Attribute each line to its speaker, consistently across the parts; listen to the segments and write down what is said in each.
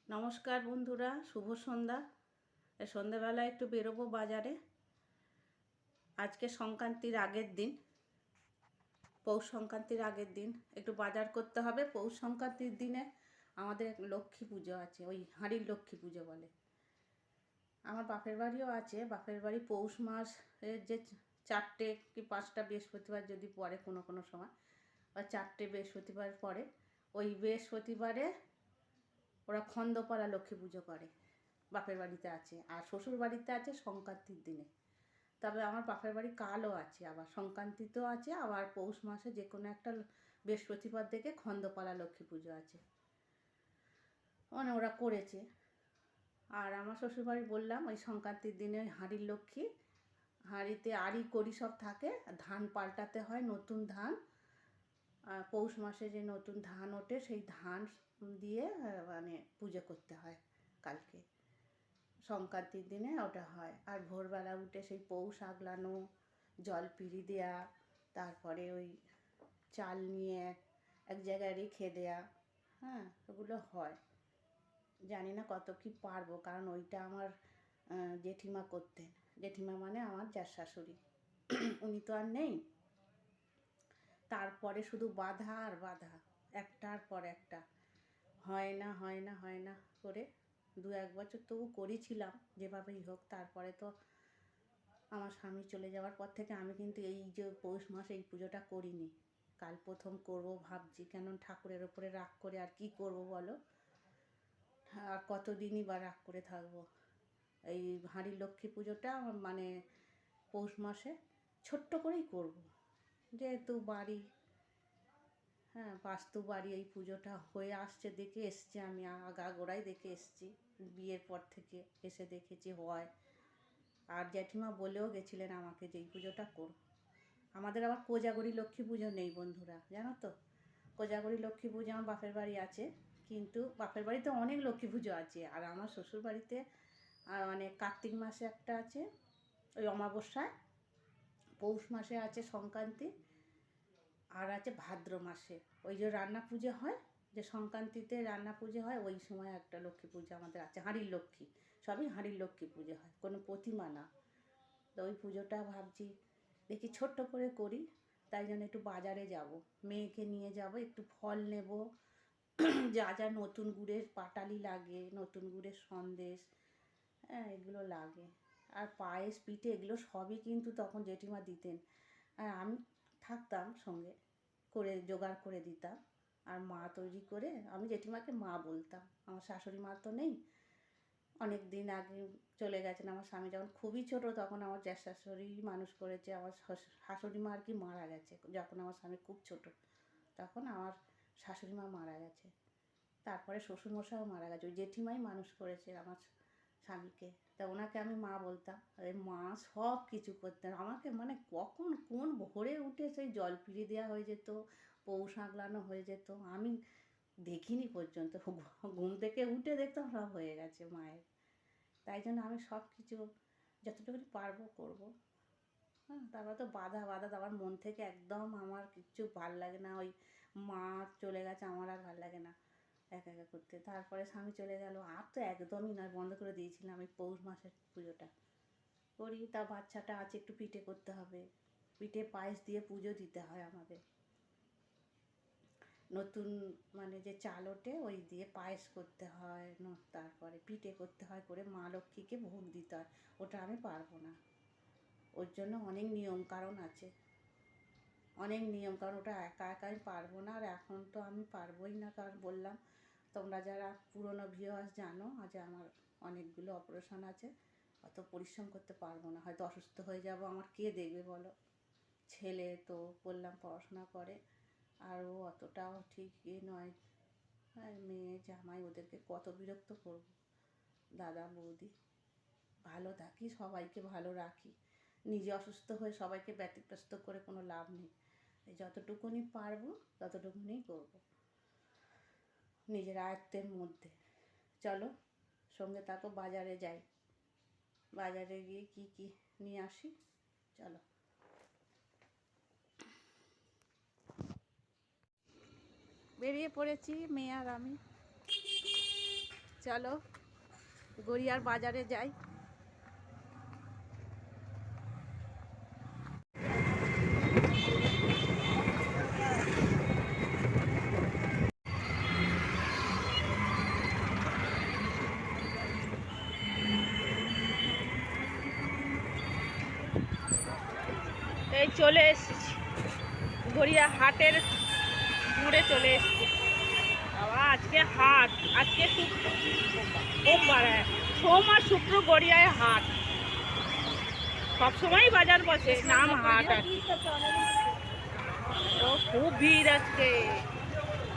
Speaker 1: নমস্কার বন্ধুরা, শুভ সন্ধ্যা। সন্ধ্যাবেলায় একটু বেরোবো বাজারে। আজকে সংক্রান্তির আগের দিন, পৌষ সংক্রান্তির আগের দিন একটু বাজার করতে হবে। পৌষ সংক্রান্তির দিনে আমাদের লক্ষ্মী পুজো আছে, ওই হাঁড়ির লক্ষ্মী পুজো বলে। আমার বাপের বাড়িও আছে। বাপের বাড়ি পৌষ মাসের যে 4টে কি 5টা বৃহস্পতিবার যদি পড়ে কোনো কোনো সময়, বা 4টে বৃহস্পতিবার পড়ে, ওই বৃহস্পতিবারে ওরা খন্দপাড়া লক্ষ্মী পুজো করে। বাপের বাড়িতে আছে, আর শ্বশুর বাড়িতে আছে সংক্রান্তির দিনে। তবে আমার বাপের বাড়ি কালও আছে, আবার সংক্রান্তিতেও আছে, আবার পৌষ মাসে যে কোনো একটা বৃহস্পতিবার থেকে খন্দপাড়া লক্ষ্মী পুজো আছে, মানে ওরা করেছে। আর আমার শ্বশুরবাড়ি বললাম, ওই সংক্রান্তির দিনে হাঁড়ির লক্ষ্মী, হাঁড়িতে আড়ি কড়ি সব থাকে, ধান পাল্টাতে হয়, নতুন ধান। পৌষ মাসে যে নতুন ধান ওঠে সেই ধান দিয়ে মানে পুজো করতে হয় কালকে সংক্রান্তির দিনে ওটা হয়। আর ভোরবেলা উঠে সেই পৌষ আগলানো, জল পিড়ি দেয়া, তারপরে ওই চাল নিয়ে এক জায়গায় রেখে দেয়া, হ্যাঁ, ওগুলো হয়। জানি না কত কি পারবো, কারণ ওইটা আমার জেঠিমা করতেন। জেঠিমা মানে আমার জ্যাঠ শাশুড়ি, উনি তো আর নেই। তারপরে শুধু বাধা আর বাধা, একটার পর একটা, হয় না হয় না হয় না করে 2-1 বছর তবু করেছিলাম যেভাবেই হোক। তারপরে তো আমার স্বামী চলে যাওয়ার পর থেকে আমি কিন্তু এই যে পৌষ মাসে এই পুজোটা করিনি। কাল প্রথম করব ভাবছি, কেন ঠাকুরের ওপরে রাগ করে আর কি করব বলো, আর কতদিনই বা রাগ করে থাকবো। এই হাঁড়ির লক্ষ্মী পুজোটা মানে পৌষ মাসে ছোট্ট করেই করব, যেহেতু বাড়ি, হ্যাঁ, বাস্তু বাড়ি, এই পুজোটা হয়ে আসছে, দেখে এসছি আমি, আগাগোড়াই দেখে এসছি, বিয়ের পর থেকে এসে দেখেছি হয়। আর জ্যাঠিমা বলেও গেছিলেন আমাকে যে এই পুজোটা করো। আমাদের আবার কোজাগরী লক্ষ্মী পুজো নেই বন্ধুরা, জানো তো। কোজাগরী লক্ষ্মী পুজো আমার বাপের বাড়ি আছে, কিন্তু বাপের বাড়িতে অনেক লক্ষ্মী পুজো আছে। আর আমার শ্বশুর বাড়িতে মানে কার্তিক মাসে একটা আছে, ওই অমাবস্যায়, পৌষ মাসে আছে সংক্রান্তি, আর আছে ভাদ্র মাসে ওই যে রান্না পুজো হয়, যে সংক্রান্তিতে রান্না পুজো হয়, ওই সময় একটা লক্ষ্মী পুজো আমাদের আছে, হাঁড়ির লক্ষ্মী। সবই হাঁড়ির লক্ষ্মী পুজো হয়, কোনো প্রতিমা না। তো ওই পুজোটা ভাবছি দেখি ছোট্ট করে করি। তাই জন্য একটু বাজারে যাব, মেয়েকে নিয়ে যাব, একটু ফল নেব, যা যা নতুন গুড়ের পাটালি লাগে, নতুন গুড়ের সন্দেশ, হ্যাঁ, এগুলো লাগে। আর পায়েস পিঠে এগুলো সবই কিন্তু তখন জেঠিমা দিতেন, আর আমি থাকতাম সঙ্গে, করে জোগাড় করে দিতাম। আর মা তৈরি করে, আমি জেঠিমাকে মা বলতাম। আমার শাশুড়ি মা তো নেই, অনেক দিন আগে চলে গেছেন। আমার স্বামী যখন খুবই ছোট তখন আমার জ্যাঠ শাশুড়ি মানুষ করেছে। আমার শাশুড়ি মা আর কি মারা গেছে যখন আমার স্বামী খুব ছোট, তখন আমার শাশুড়ি মা মারা গেছে। তারপরে শ্বশুরমশাইও মারা গেছে, ওই জেঠিমাই মানুষ করেছে আমার স্বামীকে। তা ওনাকে আমি মা বলতাম। আর মা সব কিছু করতেন আমাকে, মানে কখন কোন ভোরে উঠে সেই জল পিড়ি দেওয়া হয়ে যেত, পৌষ আগলানো হয়ে যেত, আমি দেখিনি পর্যন্ত। ঘুম থেকে উঠে দেখতাম সব হয়ে গেছে মায়ের। তাই জন্য আমি সব কিছু যতটুকু পারবো করবো। হ্যাঁ, তারপর তো বাধা বাধা, আমার মন থেকে একদম আমার কিচ্ছু ভাল লাগে না। ওই মা চলে গেছে, আমার আর ভাল লাগে না একা একা করতে। তারপরে স্বামী চলে গেল, আর তো একদমই নয়, বন্ধ করে দিয়েছিলাম। এই পৌষ মাসের পুজোটা করি, তা বাচ্চাটা আছে, একটু পিঠে করতে হবে, পিঠে পায়েস দিয়ে পুজো দিতে হয় আমাদের। নতুন মানে যে চাল ওঠে ওই দিয়ে পায়েস করতে হয়, তারপরে পিঠে করতে হয়, করে মা লক্ষ্মীকে ভোগ দিতে হয়। ওটা আমি পারবো না, ওর জন্য অনেক নিয়ম কারণ আছে, অনেক নিয়ম কারণ, ওটা একা একা আমি পারবো না। আর এখন তো আমি পারবোই না, কারণ বললাম, তোমরা যারা পুরনো ভিউয়ার্স জানো যে আমার অনেকগুলো অপারেশন আছে, অত পরিশ্রম করতে পারবো না, হয়তো অসুস্থ হয়ে যাব, আমার কে দেখবে বলো। ছেলে তো বললাম পড়াশোনা করে, আর ও অতটাও ঠিক নয়, হ্যাঁ, মেয়ে জামাই, ওদেরকে কত বিরক্ত করবো। দাদা বৌদি, ভালো থাকি, সবাইকে ভালো রাখি, নিজে অসুস্থ হয়ে সবাইকে ব্যতিব্যস্ত করে কোনো লাভ নেই। যতটুকুনি পারবো ততটুকুনি করবো, নিজের আয়ত্তের মধ্যে। চলো সঙ্গে থাকো, বাজারে যাই, বাজারে গিয়ে কি কি নিয়ে আসি, চলো। বেরিয়ে পড়েছি মেয়ে আর আমি, চলো গড়িয়ার বাজারে যাই। এই চলে এসেছি গড়িয়া হাটের মোড়ে চলে এসেছি। বাবা আজকে হাট, আজকে সোমবার, সোম আর শুক্র গড়িয়ায় হাট। সবসময় বাজার বসে, নাম হাট আর কি। খুব ভিড় আজকে,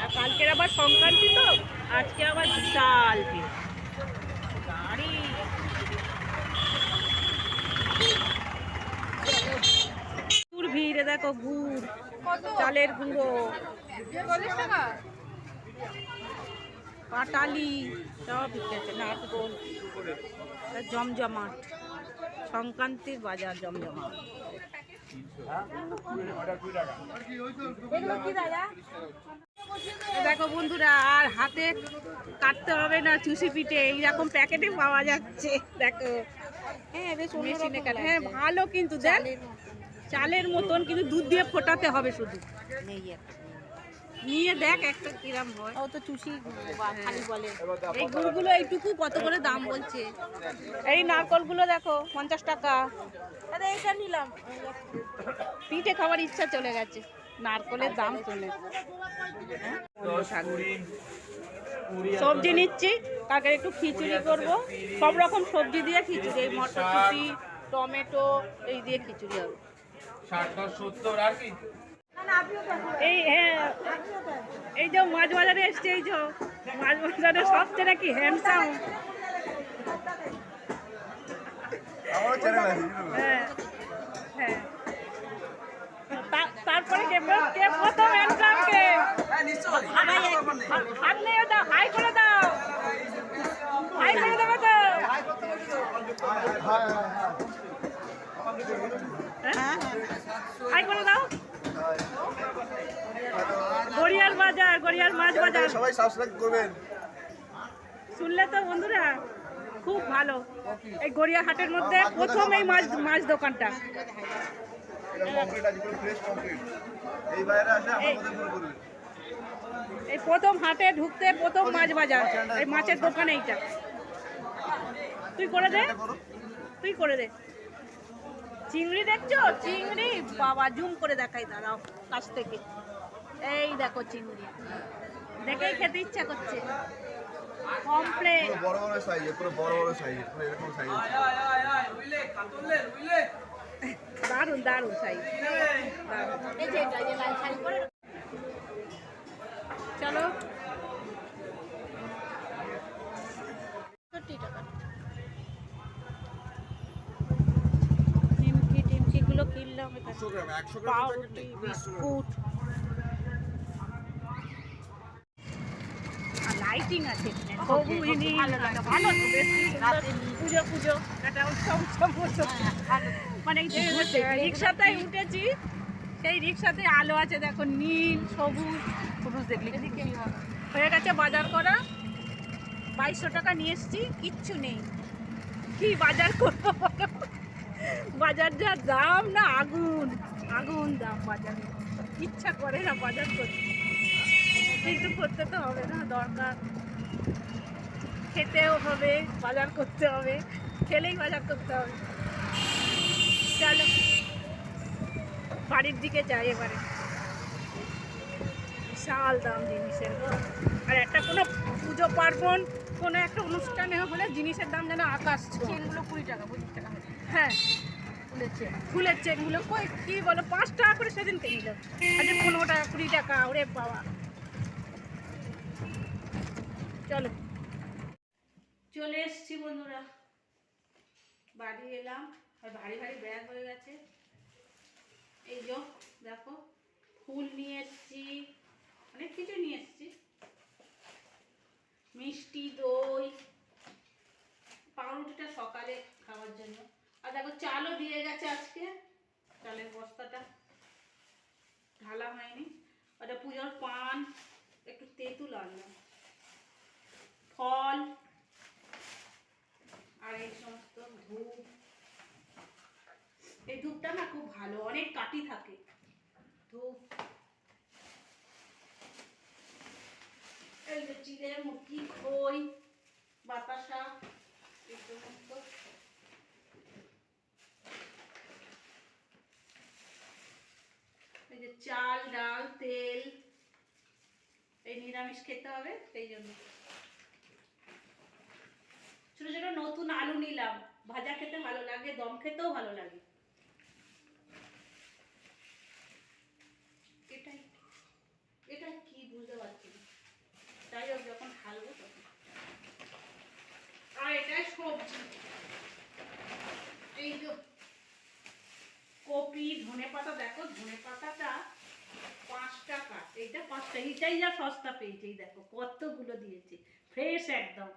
Speaker 1: আর কালকের আবার সংক্রান্তি তো, আজকে আবার বিশাল ভিড় গাড়ি। গুড় ভিড়ে দেখো, গুড়, চালের গুঁড়ো, পাটালি সব বিকেছে, নারকোল, জমজমাট, সংক্রান্তির বাজার জমজমাট। দেখো বন্ধুরা, আর হাতে কাটতে হবে না চুষি পিঠে, এইরকম প্যাকেটে পাওয়া যাচ্ছে। দেখো হ্যাঁ বেশ মেশিনে কাটে, হ্যাঁ ভালো কিন্তু দেখ চালের মতন, কিন্তু দুধ দিয়ে ফোটাতে হবে শুধু। নিয়ে দেখ একটা কিরাম হয়। ও তো চুষি খালি বলে। এই গুড়গুলো এইটুকু কত করে দাম বলছে। এই নারকলগুলো দেখো 50 টাকা। আরে এইটা নিলাম, পিঠে খাবার ইচ্ছা চলে গেছে, নারকলের দাম শুনে। সবজি নিচ্ছি, কালকে একটু খিচুড়ি করব, সব রকম সবজি দিয়ে খিচুড়ি, এই মটরশুঁটি, টমেটো এই দিয়ে খিচুড়ি হবে।
Speaker 2: 60-70 আর কি।
Speaker 1: এই হ্যাঁ, এই যে মাছ বাজারে এসছে, এই যে মাছ বাজারে সবচেয়ে নাকি হ্যান্ডসাম। হ্যাঁ হ্যাঁ, তারপরে কে প্রথম হ্যান্ডসাম কে? হাত নিয়ে দাও, হাই করে দাও, হাই করে দেবে তো। হাই করে দাও। গড়িয়ার বাজার, গড়িয়ার মাছ বাজার
Speaker 3: সবাই সাবস্ক্রাইব করবেন।
Speaker 1: শুনলে তো বন্ধুরা, খুব ভালো। এই গড়িয়া হাটের মধ্যে প্রথম এই মাছ দোকানটা। এই প্রথম হাটে ঢুকতে প্রথম মাছ বাজার, এই মাছের দোকান এইটা। তুই করে দে, তুই করে দে। চিংড়ি দেখছো? চিংড়ি বাবা, জুম করে দেখাই, দাঁড়াও কাছ থেকে। এই দেখো চিংড়ি, দেখেই খেতে ইচ্ছা করছে। কমপ্লেট
Speaker 3: বড় বড় সাইজে, পুরো বড় বড় সাইজে, পুরো এরকম সাইজে।
Speaker 1: দারুন দারুন সাইজ। এই যে এটা, এই লাল শাড়ি পরে। চলো 30 টাকা। টিমকিগুলো কিনলাম এখানে,
Speaker 3: 100 গ্রাম, 100 গ্রাম
Speaker 1: পাউরুটি, বিস্কুট, লাইটিং আছে এখানে, সবুজ নীল, ভালো তো, বেশ সুন্দর। পুজো পুজো একটা উৎসব উৎসব, মানে রিক্সাতে উঠেছি, সেই রিক্সাতে আলো আছে দেখো, নীল সবুজ সবুজ। দেখলে হয়ে গেছে বাজার করা। 2200 টাকা নিয়ে এসছি, কিচ্ছু নেই, কি বাজার করবো? বাজার যা দাম না, আগুন আগুন দাম বাজারে, ইচ্ছা করে না বাজার করতে, কিন্তু করতে তো হবে না, দরকার, খেতেও হবে, বাজার করতে হবে, খেলেই বাজার করতে হবে। চলো বাড়ির দিকে যাই এবারে। বিশাল দাম জিনিসের, আর একটা কোনো পুজো পার্বণ, কোনো একটা অনুষ্ঠানে হলে জিনিসের দাম যেন আকাশ ছোঁয়া। চেনগুলো 20 টাকা, 25 টাকা। হ্যাঁ ফুলের চেনগুলো কই কি বলো, 5 টাকা করে সেদিন কিনলাম, আজকে 15 টাকা 20 টাকা। ওরে বাবা, চলো চলে এসছি বন্ধুরা, বাড়ি এলাম, আর ভারী ভারী ব্যাগ হয়ে গেছে। এই যে দেখো, ফুল নিয়ে এসছি, অনেক কিছু নিয়ে এসছি, মিষ্টি, দই, পাউরুটিটা সকালে খাওয়ার জন্য, আর দেখো চালও দিয়ে গেছে আজকে, চালের বস্তাটা ঢালা হয়নি। ওটা পুজোর পান, একটু তেঁতুল আনলাম, ফল, ভালো, অনেক কাটি থাকে। ধূপ, এই যে চিড়ে, মুরগি, খই, বাতাসা, এই সমস্ত। এই যে চাল, ডাল, তেল, এই নিরামিষ খেতে হবে সেই জন্য। ছোট ছোট নতুন আলু নিলাম, ভাজা খেতে ভালো লাগে, দম খেতেও ভালো লাগে। এটাই এটা কি বুঝতে পারছি না, যাই হোক যখন ঢালবো তখন। আর এটাই সবজি, এই যে কপি, ধনেপাতা, দেখো ধনেপাতাটা 5 টাকা, এইটা 5 টাকা, এইটাই যা সস্তা পেয়েছে। এই দেখো কতগুলো দিয়েছে, ফ্রেশ একদম,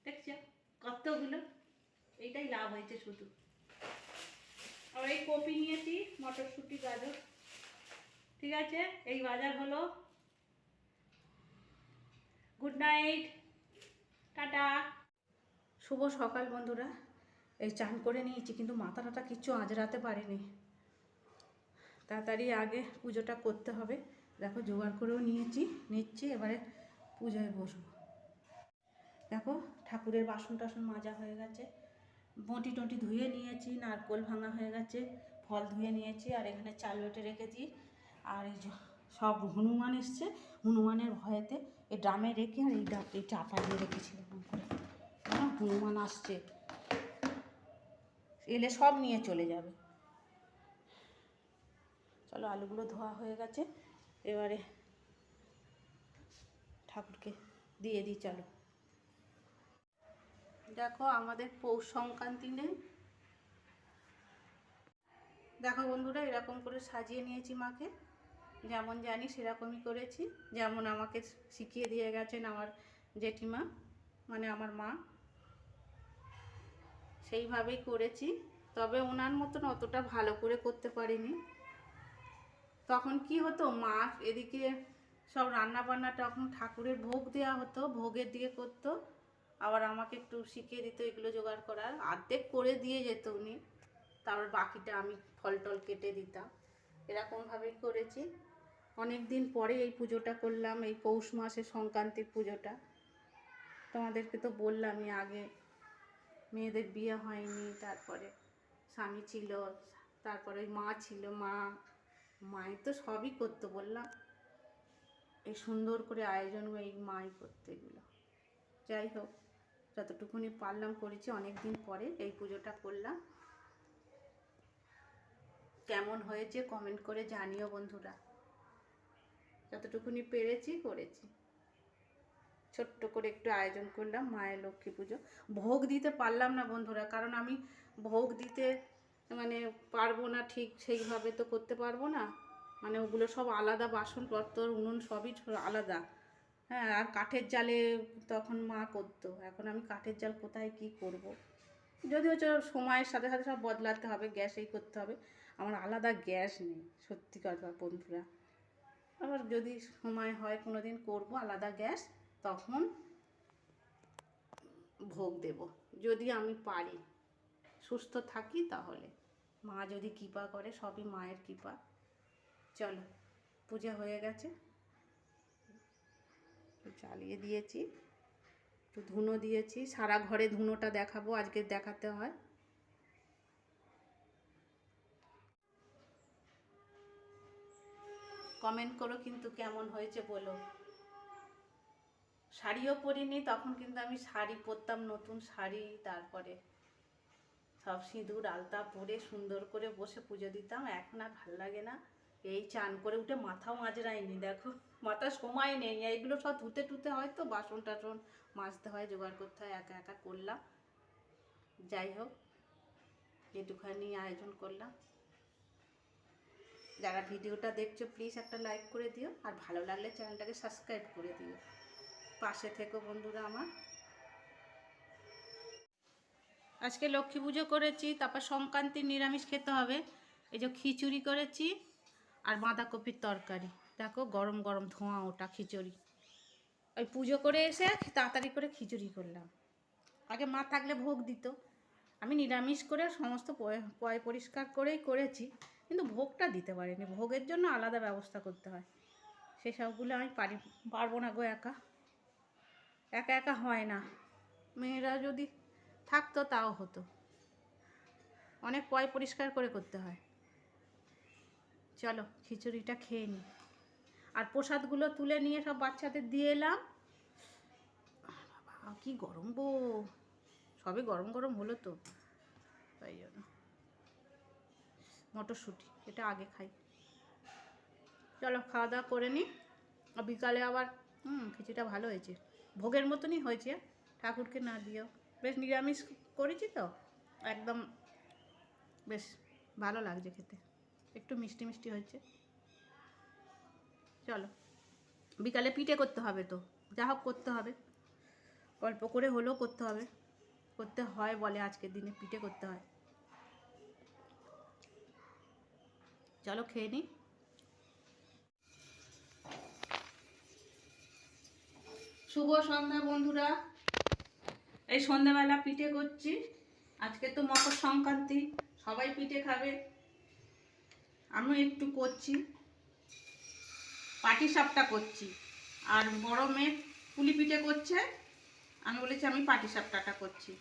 Speaker 1: দেখছো কতগুলো, এইটাই লাভ হয়েছে শুধু। আর এই কপি নিয়েছি, মটরশুঁটি, গাজর, ঠিক আছে। এই বাজার হলো। Good night, tata. শুভ সকাল বন্ধুরা। এই চান করে নিয়েছি, কিন্তু মাথা টাথা কিচ্ছু আঁচড়াতে পারিনি। তাড়াতাড়ি আগে পুজোটা করতে হবে। দেখো জোগাড় করেও নিচ্ছি, এবারে পুজোয় বসবো। দেখো ঠাকুরের বাসন টাসন মাজা হয়ে গেছে, বঁটি টটি ধুয়ে নিয়েছি, নারকোল ভাঙা হয়ে গেছে, ফল ধুয়ে নিয়েছি, আর এখানে চাল বেটে রেখেছি। আর এই যে সব হনুমান এসছে, হনুমানের ভয়েতে এই ড্রামে রেখে আর এই চাপা দিয়ে রেখেছিলাম করে। হনুমান আসছে, এলে সব নিয়ে চলে যাবে। চলো আলুগুলো ধোয়া হয়ে গেছে, এবারে ঠাকুরকে দিয়ে দিই। চলো দেখো আমাদের পৌষ সংক্রান্তি নেই। দেখো বন্ধুরা এরকম করে সাজিয়ে নিয়েছি মাকে, যেমন জানি সেরকমই করেছি, যেমন আমাকে শিখিয়ে দিয়ে গেছেন আমার জেঠিমা, মানে আমার মা, সেইভাবেই করেছি। তবে ওনার মতন অতটা ভালো করে করতে পারিনি। তখন কি হতো, মা এদিকে সব রান্না বান্না, তখন ঠাকুরের ভোগ দেওয়া হতো, ভোগের দিকে করতো, আবার আমাকে একটু শিখিয়ে দিত এগুলো জোগাড় করার। অর্ধেক করে দিয়ে যেত উনি, তারপর বাকিটা আমি ফল টল কেটে দিতাম। এরকমভাবেই করেছি। অনেক দিন পরে এই পুজোটা করলাম, এই পৌষ মাসের সংক্রান্তির পুজোটা। তোমাদেরকে তো বললামই, আগে মেয়েদের বিয়ে হয়নি, তারপরে স্বামী ছিল, তারপরে ওই মা ছিল, মায়ের তো সবই করতো বললাম। এই সুন্দর করে আয়োজন এই মাই করতে এগুলো। যাই হোক যতটুকুনি পারলাম করেছি, অনেক দিন পরে এই পুজোটা করলাম। কেমন হয়েছে কমেন্ট করে জানিও বন্ধুরা। যতটুকুনি পেরেছি করেছি, ছোট্ট করে একটু আয়োজন করলাম মায়ের লক্ষ্মী পুজো। ভোগ দিতে পারলাম না বন্ধুরা, কারণ আমি ভোগ দিতে মানে পারবো না, ঠিক সেইভাবে তো করতে পারবো না। মানে ওগুলো সব আলাদা, বাসনপত্র, উনুন সবই আলাদা। হ্যাঁ, আর কাঠের জালে তখন মা করতো, এখন আমি কাঠের জাল কোথায় কি করব। যদিও সময়ের সাথে সাথে সব বদলাতে হবে, গ্যাসেই করতে হবে। আমার আলাদা গ্যাস নেই, সত্যি কথা বন্ধুরা। আবার যদি সময় হয় কোনো দিন করবো আলাদা গ্যাস, তখন ভোগ দেব, যদি আমি পারি, সুস্থ থাকি তাহলে। মা যদি কৃপা করে, সবই মায়ের কৃপা। চলো পূজা হয়ে গেছে, চালিয়ে দিয়েছি, একটু ধুনো দিয়েছি, সারা ঘরে ধুনোটা দেখাবো, আজকে দেখাতে হয়। কমেন্ট করো কিন্তু কেমন হয়েছে বলো। শাড়িও পরিনি, তখন কিন্তু আমি শাড়ি পরতাম, নতুন শাড়ি, তারপরে সব সিঁদুর আলতা পরে সুন্দর করে বসে পুজো দিতাম। এখন আর ভাল লাগে না। এই চান করে উঠে মাথাও মাজরাইনি, দেখো মাথার সময় নেই, এইগুলো সব ধুতে টুতে হয়, তো বাসন টাসন মাজতে হয়, জোগাড় করতে হয়, একা একা করলাম। যাই হোক যেটুখানি আয়োজন করলাম। যারা ভিডিওটা দেখছো প্লিজ একটা লাইক করে দিও, আর ভালো লাগলে চ্যানেলটাকে সাবস্ক্রাইব করে দিও, পাশে থেকো বন্ধুরা আমার। আজকে লক্ষ্মী পুজো করেছি, তারপর সংক্রান্তির নিরামিষ খেতে হবে। এই যে খিচুড়ি করেছি আর বাঁধাকপির তরকারি, দেখো গরম গরম ধোঁয়া ওটা খিচুড়ি। ওই পুজো করে এসে তাড়াতাড়ি করে খিচুড়ি করলাম। আগে মা থাকলে ভোগ দিত, আমি নিরামিষ করে সমস্ত পয় পরিষ্কার করেই করেছি, কিন্তু ভোগটা দিতে পারিনি। ভোগের জন্য আলাদা ব্যবস্থা করতে হয়, সেসবগুলো আমি পারবো না গো, একা একা একা হয় না। মেয়েরা যদি থাকতো তাও হতো, অনেক পয় পরিষ্কার করে করতে হয়। চলো খিচুড়িটা খেয়ে নিই, আর প্রসাদগুলো তুলে নিয়ে সব বাচ্চাদের দিয়ে এলাম। বাবা কি গরম গো, সবে গরম গরম হলো তো, তাই জন্য মটরশুঁটি এটা আগে খাই। চলো খাওয়া দাওয়া করে নিই, আর বিকালে আবার খিচুড়িটা ভালো হয়েছে, ভোগের মতনই হয়েছে, ঠাকুরকে না দিয়েও। বেশ নিরামিষ করেছি তো, একদম বেশ ভালো লাগছে খেতে, একটু মিষ্টি মিষ্টি হয়েছে। চলো বিকালে পিঠে করতে হবে, তো যা হোক করতে হবে, অল্প করে হলেও করতে হবে, করতে হয় বলে আজকের দিনে পিঠে করতে হয়। চলো খেয়ে নিই। শুভ সন্ধ্যা বন্ধুরা, এই সন্ধ্যাবেলা পিঠে করছি। আজকে তো মকর সংক্রান্তি, সবাই পিঠে খাবে, আমিও একটু করছি, পাটিসাপটা করছি। আর বড় মেয়ে পুলি পিঠে করছে, আমি বলেছি আমি পাটিসাপটাটা করছি।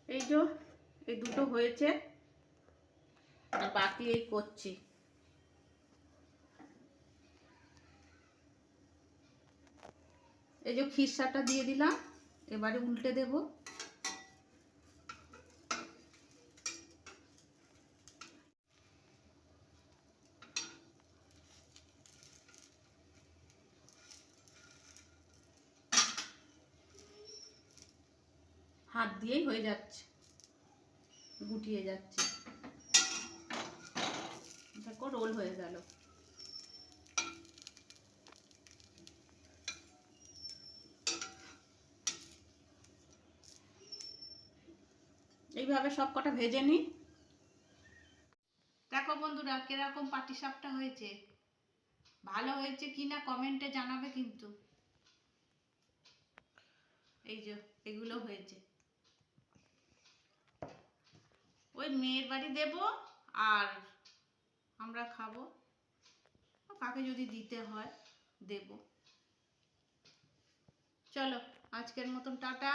Speaker 1: এই যে এই দুটো হয়েছে, আর বাকি এই করছি। এই যে খিরসাটা দিয়ে দিলাম, এবারে উল্টে দেব। হাত দিয়েই হয়ে যাচ্ছে, গুটিয়ে যাচ্ছে, দেখো রোল হয়ে গেল। এইভাবে সব কটা ভেজে নিই। দেখো বন্ধুরা কিরকম পাটিসাপটা হয়েছে, ভালো হয়েছে কিনা কমেন্টে জানাবে কিন্তু। এই যে এগুলো হয়েছে, ওই মেয়ের বাড়ি দেব, আর আমরা খাবো, কাকে যদি দিতে হয় দেব। চলো আজকের মতন টাটা।